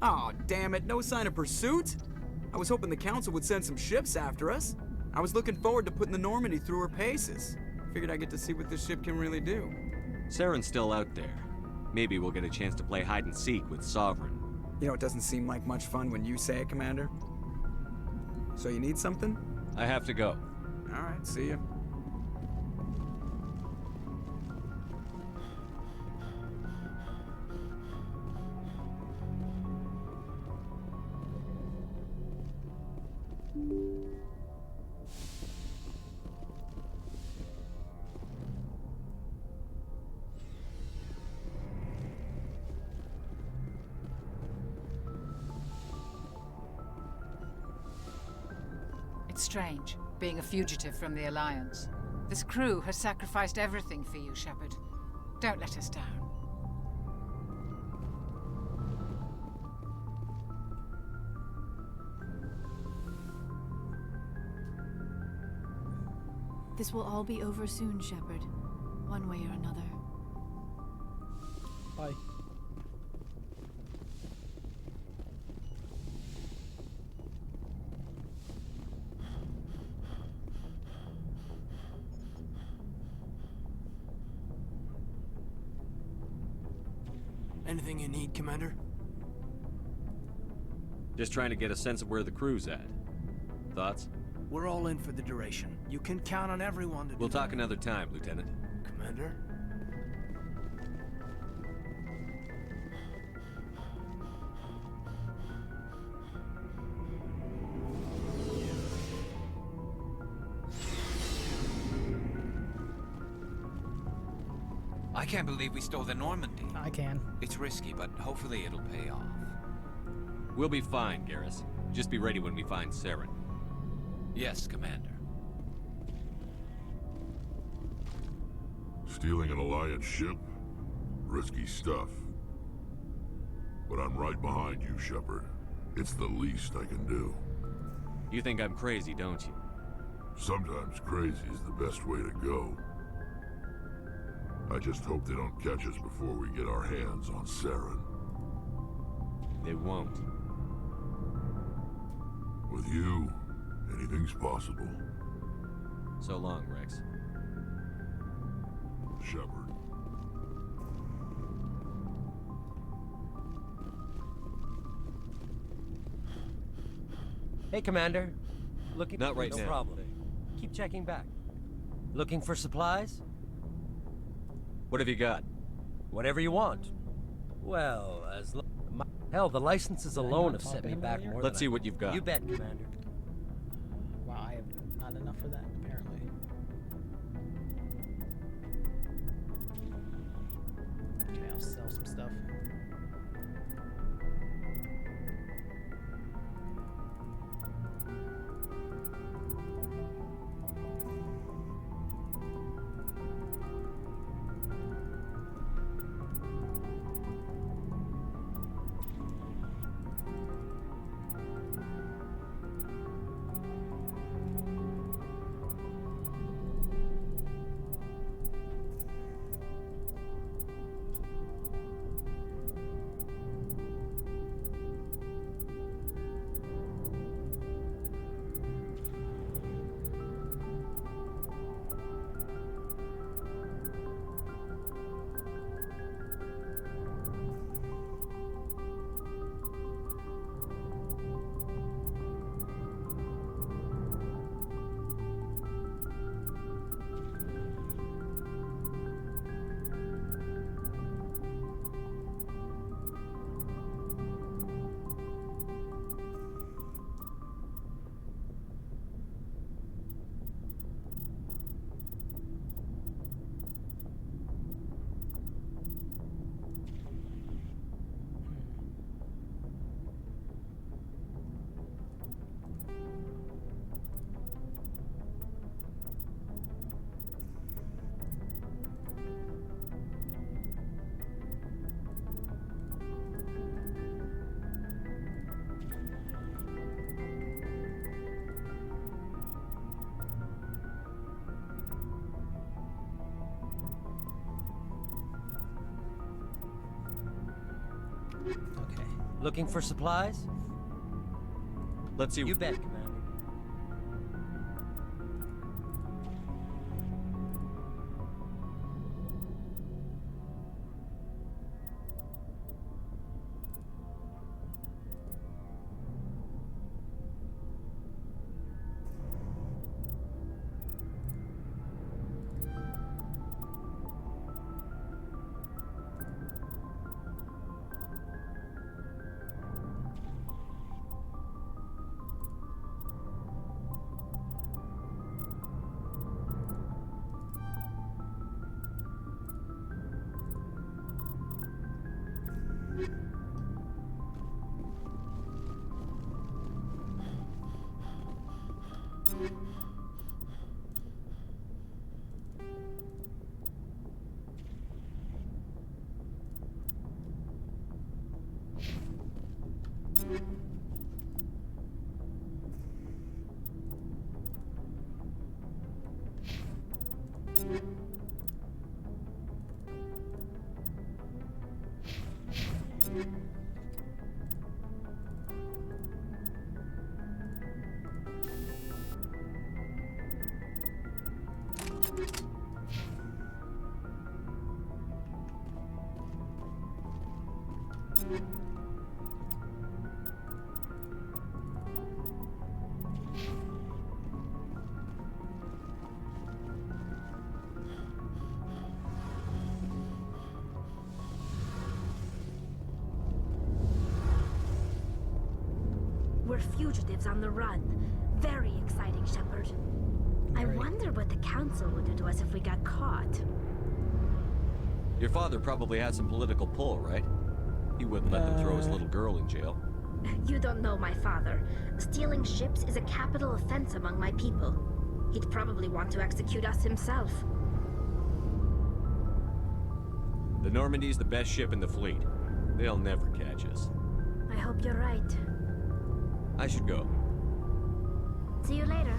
Aw, damn it, no sign of pursuit? I was hoping the Council would send some ships after us. I was looking forward to putting the Normandy through her paces. Figured I'd get to see what this ship can really do. Saren's still out there. Maybe we'll get a chance to play hide and seek with Sovereign. You know, it doesn't seem like much fun when you say it, Commander. So you need something? I have to go. Alright, see ya. It's strange, being a fugitive from the Alliance. This crew has sacrificed everything for you, Shepard. Don't let us down. This will all be over soon, Shepard. One way or another. Bye. Anything you need, Commander? Just trying to get a sense of where the crew's at. Thoughts? We're all in for the duration. You can count on everyone to We'll talk another time, Lieutenant. Commander? I can't believe we stole the Normandy. I can. It's risky, but hopefully it'll pay off. We'll be fine, Garrus. Just be ready when we find Saren. Yes, Commander. Stealing an Alliance ship? Risky stuff. But I'm right behind you, Shepard. It's the least I can do. You think I'm crazy, don't you? Sometimes crazy is the best way to go. I just hope they don't catch us before we get our hands on Saren. They won't. With you, anything's possible. So long, Rex. Shepard. Hey, Commander. Looking... Not right now. No problem. Keep checking back. Looking for supplies? What have you got? Whatever you want. Well, hell, the licenses alone have set me back more Let's see what you've got. You bet, Commander. Wow, I have not enough for that, apparently. Okay, I'll sell some stuff. Okay. Looking for supplies? Let's see. You bet, Commander. We're fugitives on the run. Very exciting, Shepard. I wonder what the Council would do to us if we got caught. Your father probably had some political pull, right? He wouldn't let them throw his little girl in jail. You don't know my father. Stealing ships is a capital offense among my people. He'd probably want to execute us himself. The Normandy's the best ship in the fleet. They'll never catch us. I hope you're right. I should go. See you later.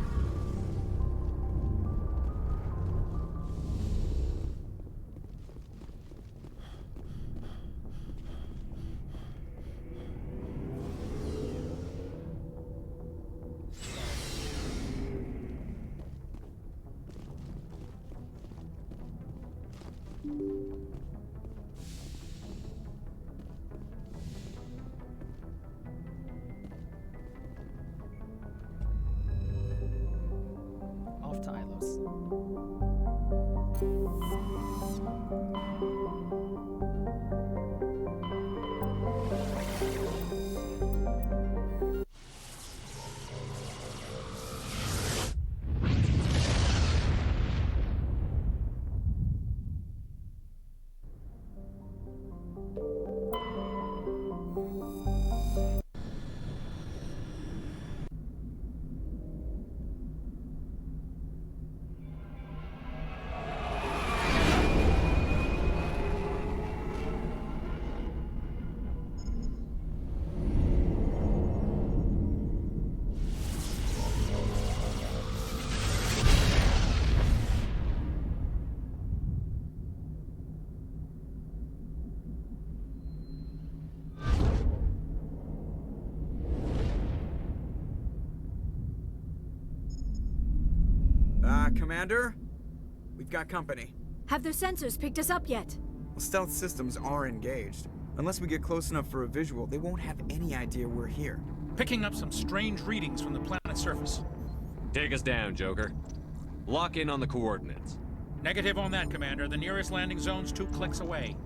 Off to Ilos. Commander? We've got company. Have their sensors picked us up yet? Well, stealth systems are engaged. Unless we get close enough for a visual, they won't have any idea we're here. Picking up some strange readings from the planet's surface. Take us down, Joker. Lock in on the coordinates. Negative on that, Commander. The nearest landing zone's 2 clicks away.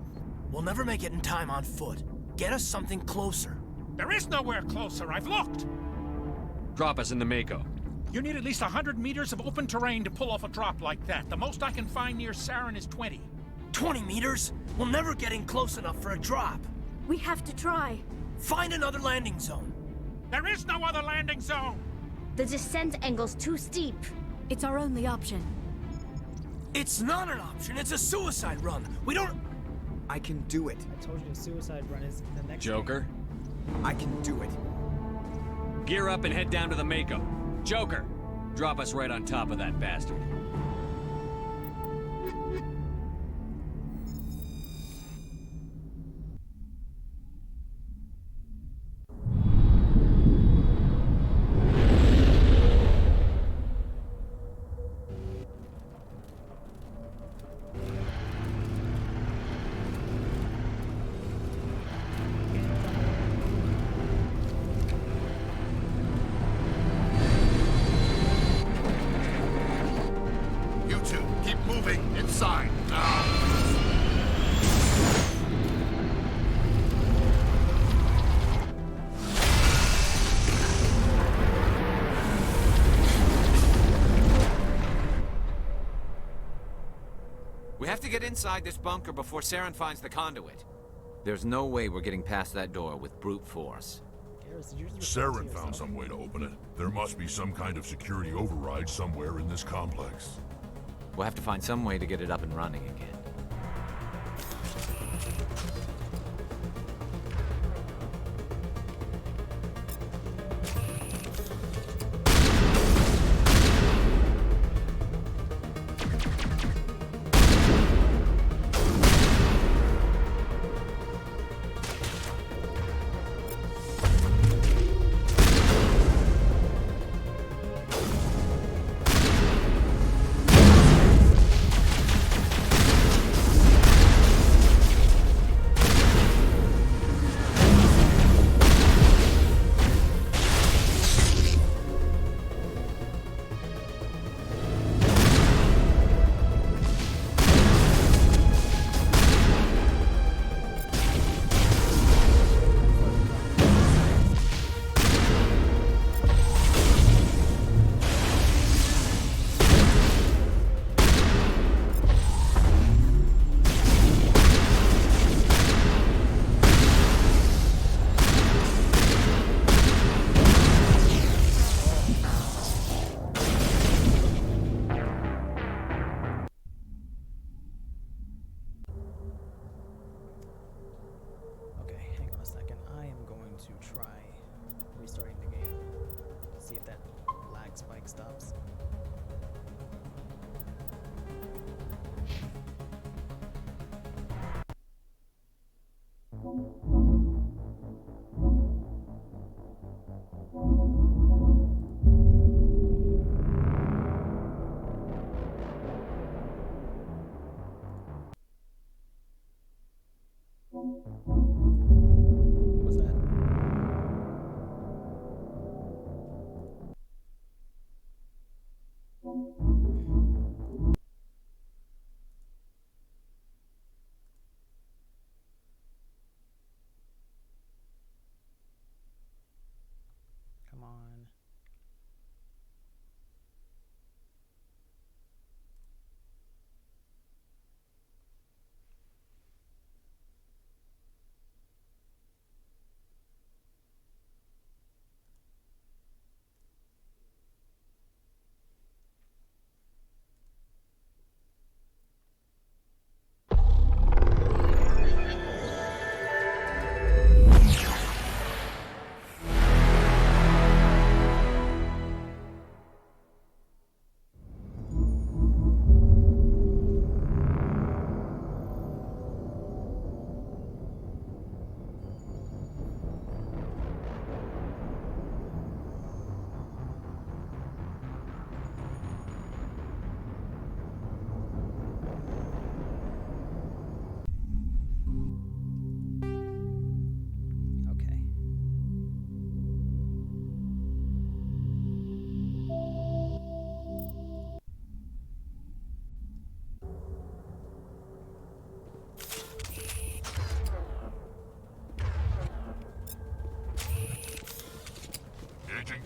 We'll never make it in time on foot. Get us something closer. There is nowhere closer. I've looked. Drop us in the Mako. You need at least 100 meters of open terrain to pull off a drop like that. The most I can find near Saren is 20. 20 meters? We'll never get in close enough for a drop. We have to try. Find another landing zone. There is no other landing zone! The descent angle's too steep. It's our only option. It's not an option. It's a suicide run. We don't... I can do it. I told you a suicide run is the next Joker? I can do it. Gear up and head down to the Mako. Joker, drop us right on top of that bastard. to get inside this bunker before Saren finds the conduit. There's no way we're getting past that door with brute force. Saren found some way to open it. There must be some kind of security override somewhere in this complex. We'll have to find some way to get it up and running again.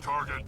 Target.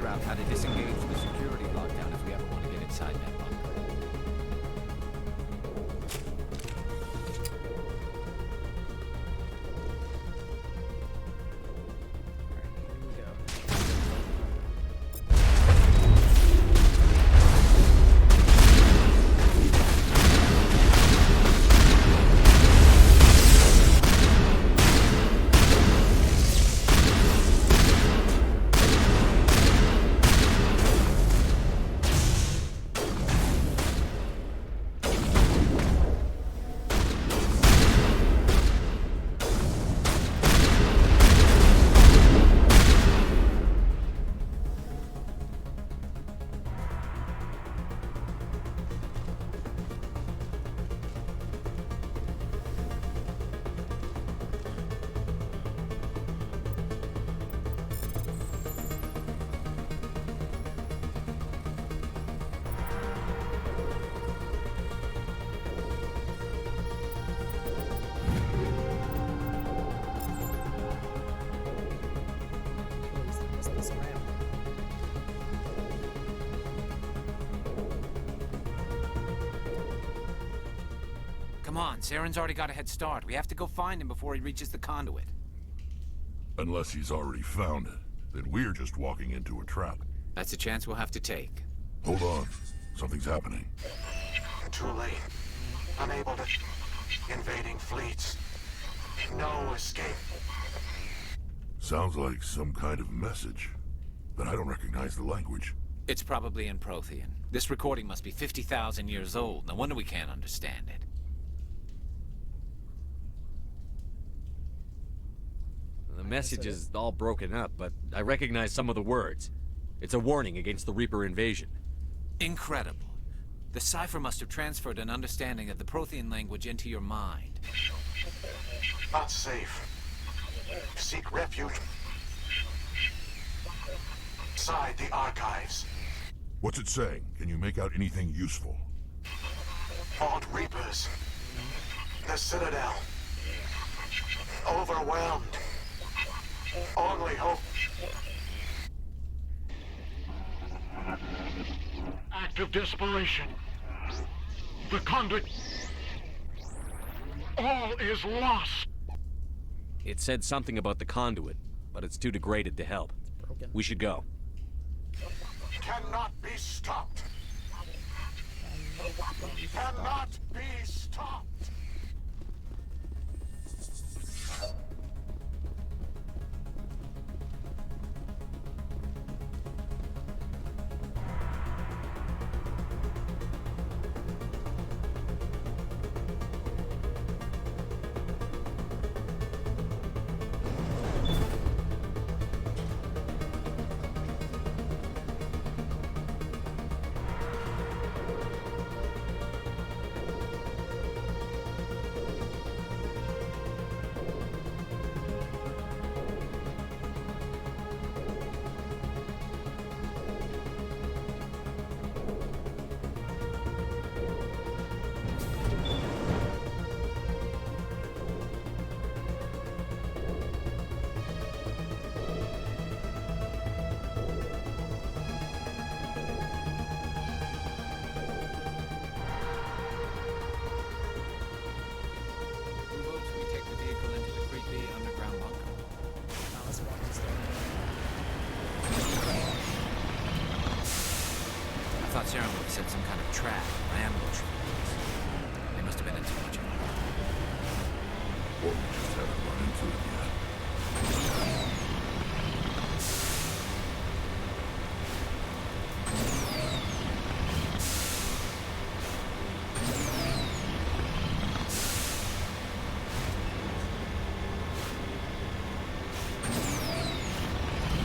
figure out how to disengage the security lockdown if we ever want to get inside that bunker. Come on, Saren's already got a head start. We have to go find him before he reaches the conduit. Unless he's already found it, then we're just walking into a trap. That's a chance we'll have to take. Hold on. Something's happening. Too late. Unable to... Invading fleets. No escape. Sounds like some kind of message, but I don't recognize the language. It's probably in Prothean. This recording must be 50,000 years old. No wonder we can't understand it. The message is all broken up, but I recognize some of the words. It's a warning against the Reaper invasion. Incredible. The cipher must have transferred an understanding of the Prothean language into your mind. Not safe. Seek refuge. Inside the archives. What's it saying? Can you make out anything useful? Fought Reapers. The Citadel. Overwhelmed. Only hope. Act of desperation. The conduit. All is lost. It said something about the conduit, but it's too degraded to help. We should go. Cannot be stopped. Cannot be stopped. I thought Saren would have set some kind of trap or ambush for us. They must have been in too much of it. Or we just haven't run into it yet.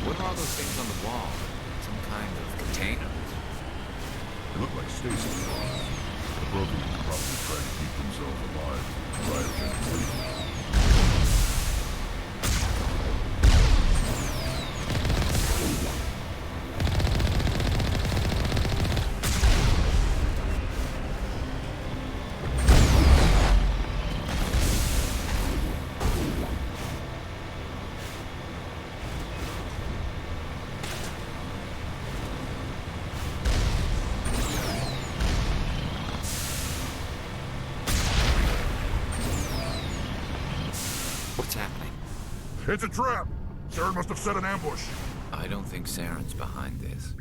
What are all those things on the wall? Some kind of container? They look like stasis pods. The Protheans are probably trying to keep themselves alive prior to completion. It's a trap! Saren must have set an ambush. I don't think Saren's behind this.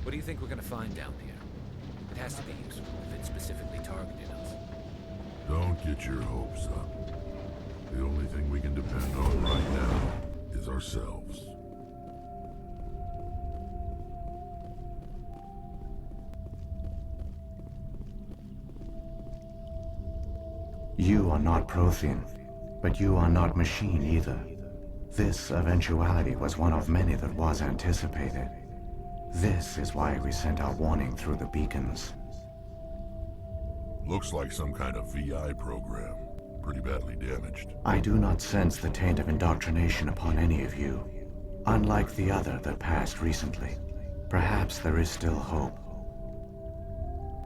What do you think we're gonna find down here? It has to be useful if it specifically targeted us. Don't get your hopes up. The only thing we can depend on right now is ourselves. You are not Prothean, but you are not machine either. This eventuality was one of many that was anticipated. This is why we sent our warning through the beacons. Looks like some kind of VI program. Pretty badly damaged. I do not sense the taint of indoctrination upon any of you. Unlike the other that passed recently. Perhaps there is still hope.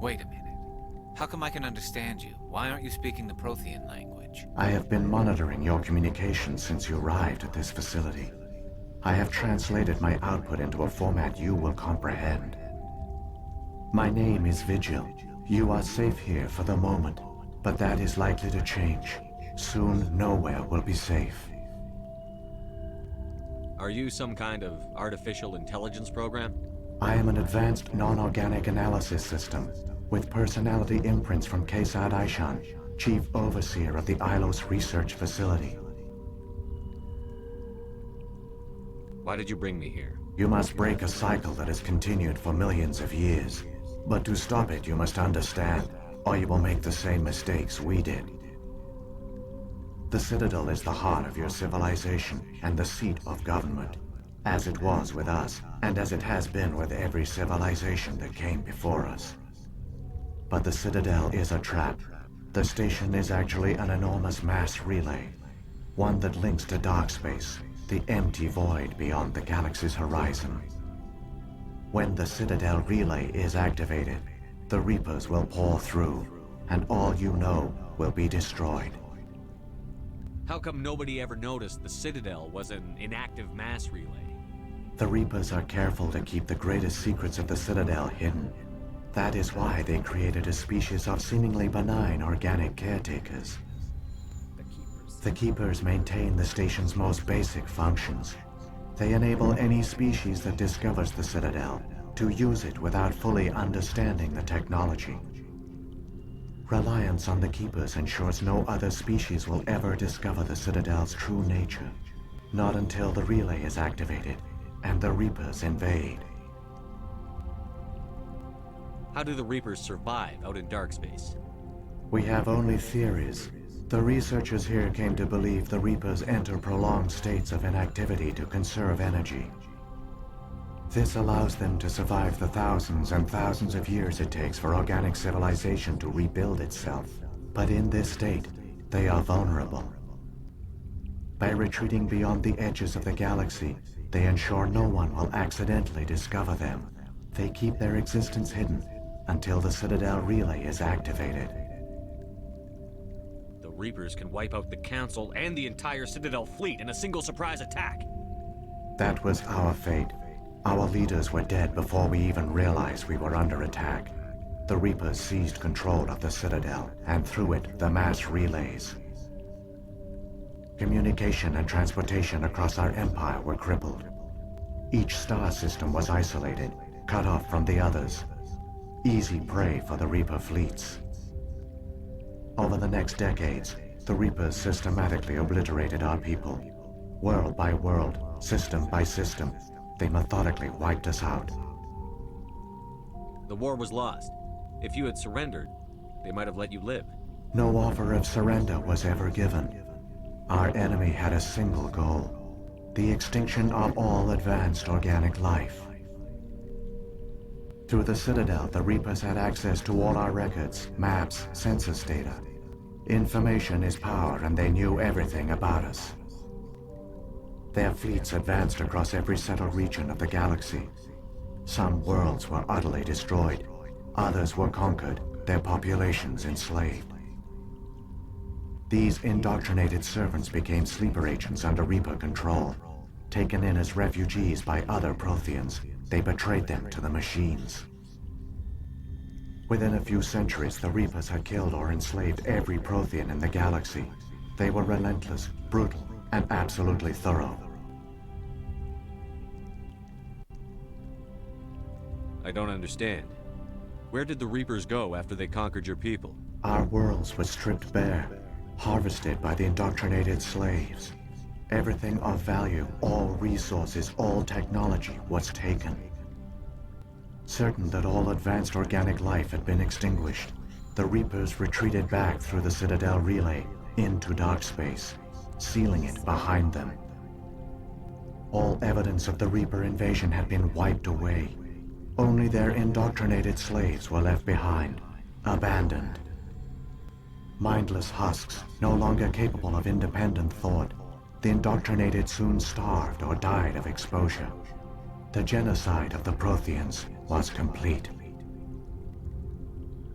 Wait a minute. How come I can understand you? Why aren't you speaking the Prothean language? I have been monitoring your communications since you arrived at this facility. I have translated my output into a format you will comprehend. My name is Vigil. You are safe here for the moment, but that is likely to change. Soon, nowhere will be safe. Are you some kind of artificial intelligence program? I am an advanced non-organic analysis system, with personality imprints from Kesad Aishan, Chief Overseer of the Ilos Research Facility. Why did you bring me here? You must break a cycle that has continued for millions of years. But to stop it, you must understand, or you will make the same mistakes we did. The Citadel is the heart of your civilization and the seat of government, as it was with us, and as it has been with every civilization that came before us. But the Citadel is a trap. The station is actually an enormous mass relay, one that links to dark space, the empty void beyond the galaxy's horizon. When the Citadel relay is activated, the Reapers will pour through, and all you know will be destroyed. How come nobody ever noticed the Citadel was an inactive mass relay? The Reapers are careful to keep the greatest secrets of the Citadel hidden. That is why they created a species of seemingly benign organic caretakers. The Keepers maintain the station's most basic functions. They enable any species that discovers the Citadel to use it without fully understanding the technology. Reliance on the Keepers ensures no other species will ever discover the Citadel's true nature. Not until the relay is activated and the Reapers invade. How do the Reapers survive out in dark space? We have only theories. The researchers here came to believe the Reapers enter prolonged states of inactivity to conserve energy. This allows them to survive the thousands and thousands of years it takes for organic civilization to rebuild itself. But in this state, they are vulnerable. By retreating beyond the edges of the galaxy, they ensure no one will accidentally discover them. They keep their existence hidden until the Citadel relay is activated. The Reapers can wipe out the Council and the entire Citadel fleet in a single surprise attack. That was our fate. Our leaders were dead before we even realized we were under attack. The Reapers seized control of the Citadel, and through it, the mass relays. Communication and transportation across our empire were crippled. Each star system was isolated, cut off from the others. Easy prey for the Reaper fleets. Over the next decades, the Reapers systematically obliterated our people. World by world, system by system, they methodically wiped us out. The war was lost. If you had surrendered, they might have let you live. No offer of surrender was ever given. Our enemy had a single goal: the extinction of all advanced organic life. Through the Citadel, the Reapers had access to all our records, maps, census data. Information is power, and they knew everything about us. Their fleets advanced across every settled region of the galaxy. Some worlds were utterly destroyed. Others were conquered, their populations enslaved. These indoctrinated servants became sleeper agents under Reaper control. Taken in as refugees by other Protheans, they betrayed them to the machines. Within a few centuries, the Reapers had killed or enslaved every Prothean in the galaxy. They were relentless, brutal, and absolutely thorough. I don't understand. Where did the Reapers go after they conquered your people? Our worlds were stripped bare, harvested by the indoctrinated slaves. Everything of value, all resources, all technology was taken. Certain that all advanced organic life had been extinguished, the Reapers retreated back through the Citadel relay into dark space, sealing it behind them. All evidence of the Reaper invasion had been wiped away. Only their indoctrinated slaves were left behind, abandoned. Mindless husks, no longer capable of independent thought, the indoctrinated soon starved or died of exposure. The genocide of the Protheans was complete.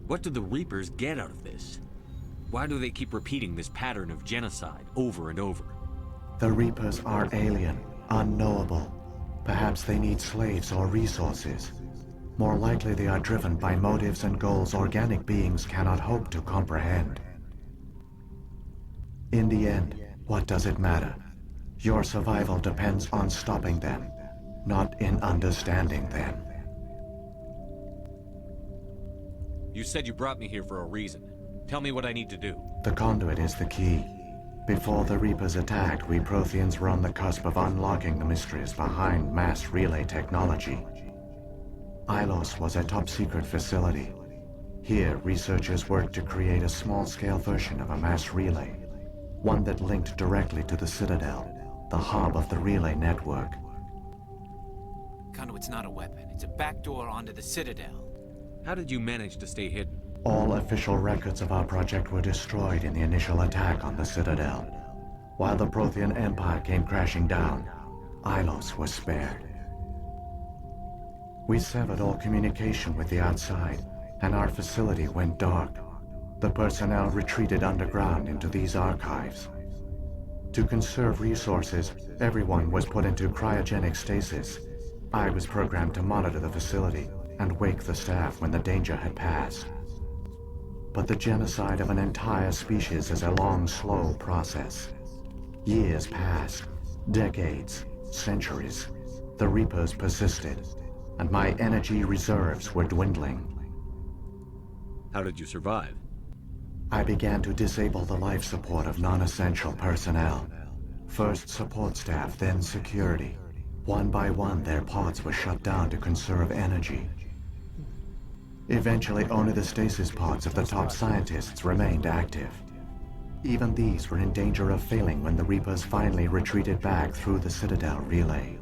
What do the Reapers get out of this? Why do they keep repeating this pattern of genocide over and over? The Reapers are alien, unknowable. Perhaps they need slaves or resources. More likely they are driven by motives and goals organic beings cannot hope to comprehend. In the end, what does it matter? Your survival depends on stopping them, not in understanding them. You said you brought me here for a reason. Tell me what I need to do. The conduit is the key. Before the Reapers attacked, we Protheans were on the cusp of unlocking the mysteries behind mass relay technology. Ilos was a top-secret facility. Here, researchers worked to create a small-scale version of a mass relay, one that linked directly to the Citadel, the hub of the relay network. Conduit's not a weapon. It's a backdoor onto the Citadel. How did you manage to stay hidden? All official records of our project were destroyed in the initial attack on the Citadel. While the Prothean Empire came crashing down, Ilos was spared. We severed all communication with the outside, and our facility went dark. The personnel retreated underground into these archives. To conserve resources, everyone was put into cryogenic stasis. I was programmed to monitor the facility and wake the staff when the danger had passed. But the genocide of an entire species is a long, slow process. Years passed, decades, centuries. The Reapers persisted, and my energy reserves were dwindling. How did you survive? I began to disable the life support of non-essential personnel. First support staff, then security. One by one, their pods were shut down to conserve energy. Eventually, only the stasis pods of the top scientists remained active. Even these were in danger of failing when the Reapers finally retreated back through the Citadel relay.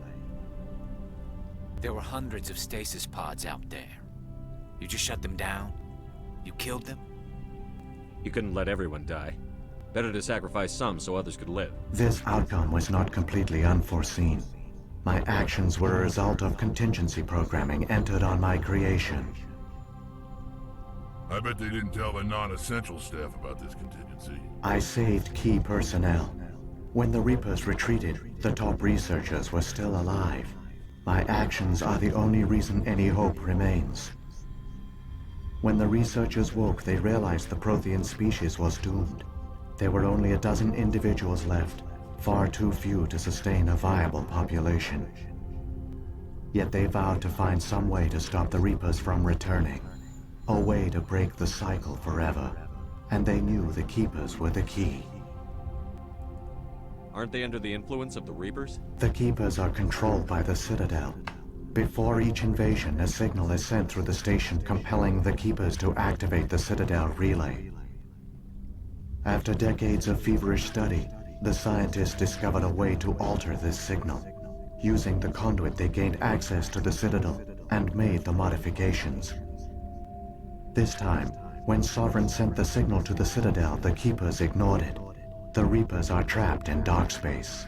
There were hundreds of stasis pods out there. You just shut them down? You killed them? You couldn't let everyone die. Better to sacrifice some so others could live. This outcome was not completely unforeseen. My actions were a result of contingency programming entered on my creation. I bet they didn't tell the non-essential staff about this contingency. I saved key personnel. When the Reapers retreated, the top researchers were still alive. My actions are the only reason any hope remains. When the researchers woke, they realized the Prothean species was doomed. There were only a dozen individuals left, far too few to sustain a viable population. Yet they vowed to find some way to stop the Reapers from returning. A way to break the cycle forever. And they knew the Keepers were the key. Aren't they under the influence of the Reapers? The Keepers are controlled by the Citadel. Before each invasion, a signal is sent through the station compelling the Keepers to activate the Citadel relay. After decades of feverish study, the scientists discovered a way to alter this signal. Using the conduit, they gained access to the Citadel and made the modifications. This time, when Sovereign sent the signal to the Citadel, the Keepers ignored it. The Reapers are trapped in dark space.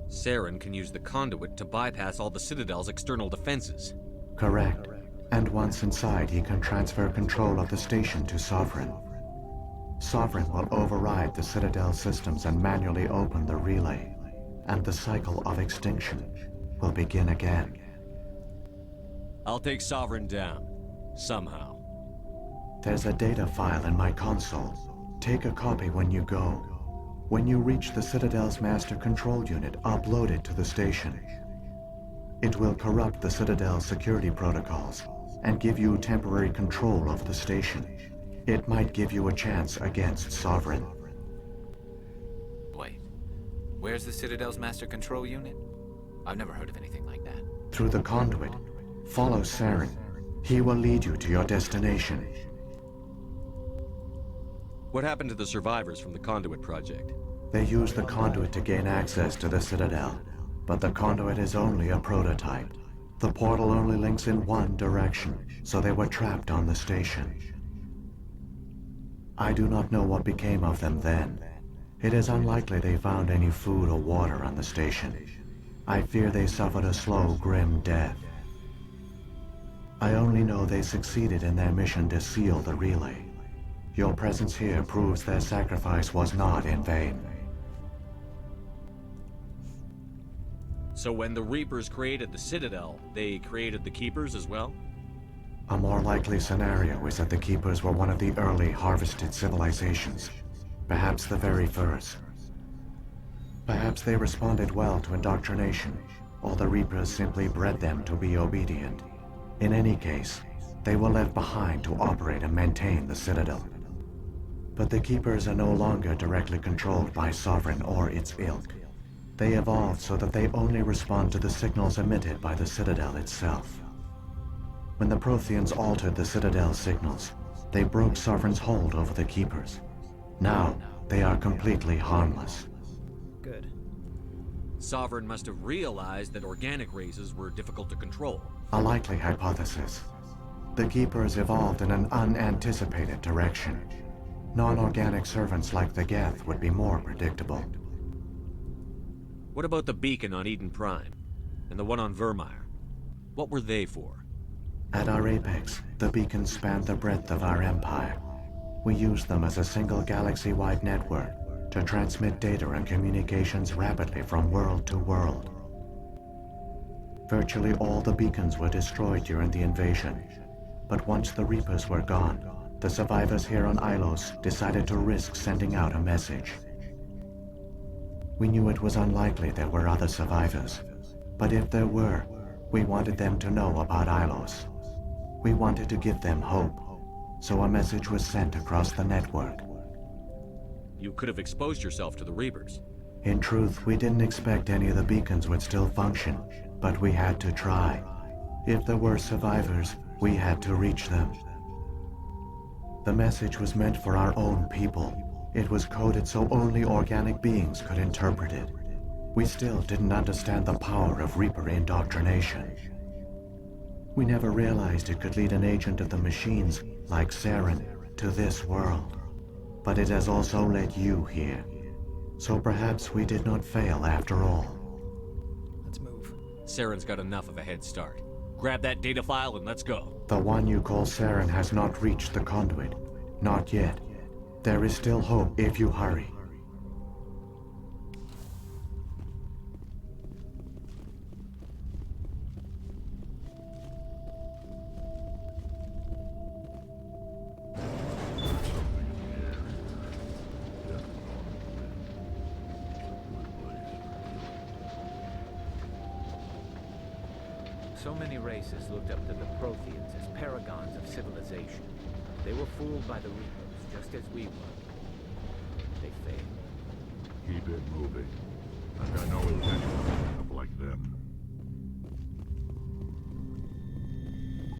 Saren can use the conduit to bypass all the Citadel's external defenses. Correct. And once inside, he can transfer control of the station to Sovereign. Sovereign will override the Citadel systems and manually open the relay, and the cycle of extinction will begin again. I'll take Sovereign down. Somehow. There's a data file in my console. Take a copy when you go. When you reach the Citadel's master control unit, upload it to the station. It will corrupt the Citadel's security protocols and give you temporary control of the station. It might give you a chance against Sovereign. Wait. Where's the Citadel's master control unit? I've never heard of anything like that. Through the conduit, follow Saren. He will lead you to your destination. What happened to the survivors from the Conduit project? They used the conduit to gain access to the Citadel, but the conduit is only a prototype. The portal only links in one direction, so they were trapped on the station. I do not know what became of them then. It is unlikely they found any food or water on the station. I fear they suffered a slow, grim death. I only know they succeeded in their mission to seal the relay. Your presence here proves their sacrifice was not in vain. So when the Reapers created the Citadel, they created the Keepers as well? A more likely scenario is that the Keepers were one of the early harvested civilizations, perhaps the very first. Perhaps they responded well to indoctrination, or the Reapers simply bred them to be obedient. In any case, they were left behind to operate and maintain the Citadel. But the Keepers are no longer directly controlled by Sovereign or its ilk. They evolved so that they only respond to the signals emitted by the Citadel itself. When the Protheans altered the Citadel's signals, they broke Sovereign's hold over the Keepers. Now, they are completely harmless. Good. Sovereign must have realized that organic races were difficult to control. A likely hypothesis. The Keepers evolved in an unanticipated direction. Non-organic servants like the Geth would be more predictable. What about the beacon on Eden Prime? And the one on Vermeer? What were they for? At our apex, the beacons spanned the breadth of our empire. We used them as a single galaxy-wide network to transmit data and communications rapidly from world to world. Virtually all the beacons were destroyed during the invasion, but once the Reapers were gone, the survivors here on Ilos decided to risk sending out a message. We knew it was unlikely there were other survivors, but if there were, we wanted them to know about Ilos. We wanted to give them hope, so a message was sent across the network. You could have exposed yourself to the Reapers. In truth, we didn't expect any of the beacons would still function, but we had to try. If there were survivors, we had to reach them. The message was meant for our own people. It was coded so only organic beings could interpret it. We still didn't understand the power of Reaper indoctrination. We never realized it could lead an agent of the machines, like Saren, to this world. But it has also led you here. So perhaps we did not fail after all. Let's move. Saren's got enough of a head start. Grab that data file and let's go. The one you call Saren has not reached the conduit. Not yet. There is still hope if you hurry. So many races looked up to the Protheans as paragons of civilization. They were fooled by the Reapers, just as we were. They failed. Keep it moving. I've got no intention of ending up like them.